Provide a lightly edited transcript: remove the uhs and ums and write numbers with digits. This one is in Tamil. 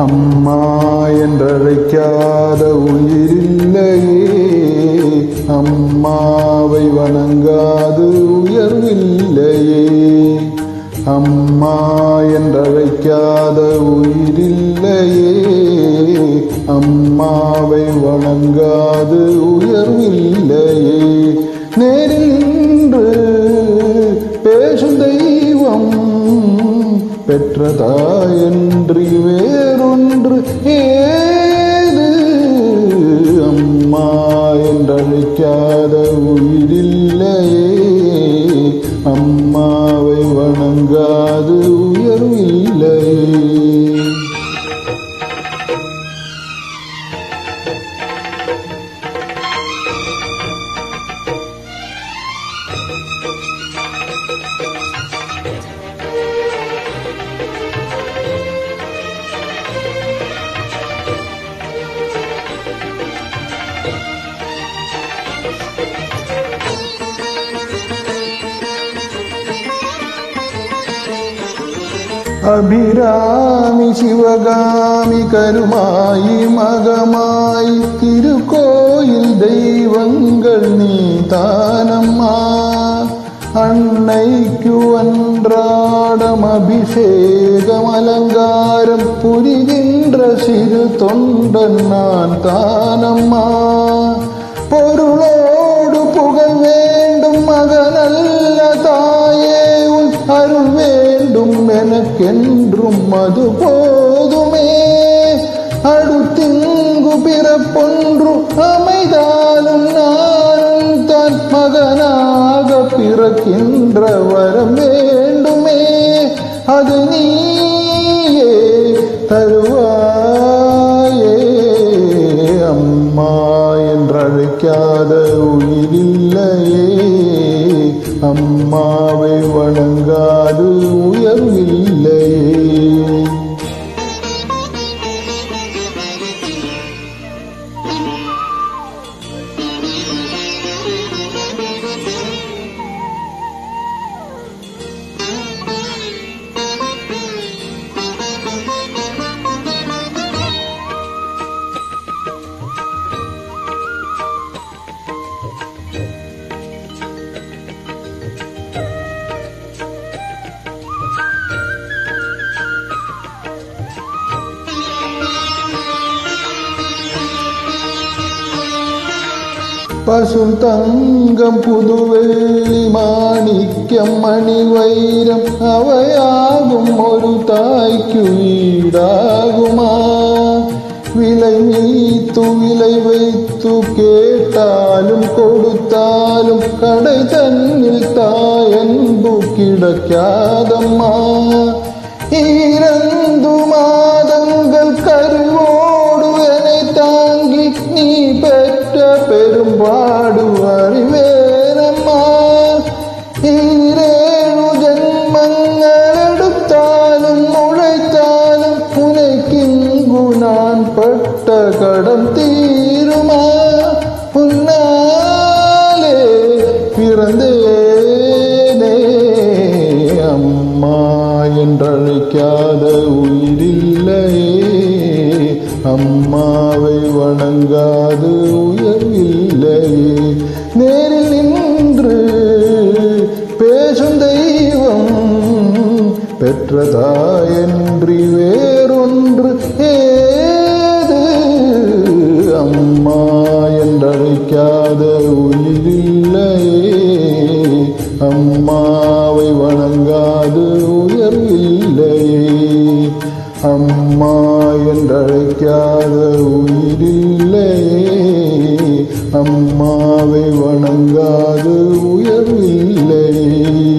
அம்மா என்றழைக்காத உயிரில்லையே, அம்மாவை வணங்காது உயர்வில்லையே. அம்மா என்றழைக்காத உயிரில்லையே, அம்மாவை வணங்காது உயர்வில்லையே. நேரில் நின்று பேசும் தெய்வம் பெற்ற தாயன்றி வேறொன்று ஏது. அம்மா என்றழைக்காத உயிரில்லையே, அம்மாவை வணங்காது உயர்வில்லையே. அபிராமி சிவகாமி கருமாயி மகமாய் திருக்கோயில் தெய்வங்கள் நீ தானம்மா. அன்னைக்கு அன்றாடம் அபிஷேகம் அலங்காரம் புரிகின்ற சிறு தொண்டன் நான் தானம்மா. பொருளோடு புகழ் வேண்டும் மகனல்ல தாயே, உன் அருள் வேண்டும் எனக்கென்றும் அது போதுமே. அடுத்திங்கு பிறப்பொன்று அமைதாலும் நானும் தான் மகனாக பிறக்கின்ற வரம் வேண்டுமே. அது நீயே தருவாயே. அம்மா என்றழைக்காத உயிரில்லையே, அம்மாவை வணங்காது உயர்வில்லையே. பசும் தங்கம் புதுவெள்ளி மாணிக்கம் மணி வைரம் அவையாகும் ஒரு தாய்க்கு ஈடாகுமா. விலை நீத்து விலை வைத்து கேட்டாலும் கொடுத்தாலும் கடை தன்னில் தாயன்பு கிடைக்காதம்மா. 2 மாதங்கள் கருவோடு என்னை தாங்கி நீ பெற்ற பெரும்பாடு அறிவேனம்மா. 7 ஜென்மங்கள் எடுத்தாலும் உழைத்தாலும் உனக்கிங்கு நான் பட்ட கடன் தீருமா. உன்னாலே பிறந்தேனே, அம்மா என்றழைக்காத உயிரில்லையே, அம்மாவை வணங்காது உயர்வில்லையே. நேரில் நின்று பேசும் தெய்வம் பெற்ற தாயன்றி வேறொன்று ஏது. அம்மா என்றழைக்காத உயிரில்லையே, அம்மாவை வணங்காது உயர்வில்லையே. அம்மா என்றழைக்காத உயிரில்லையே, அம்மாவை வணங்காது உயர்வில்லையே.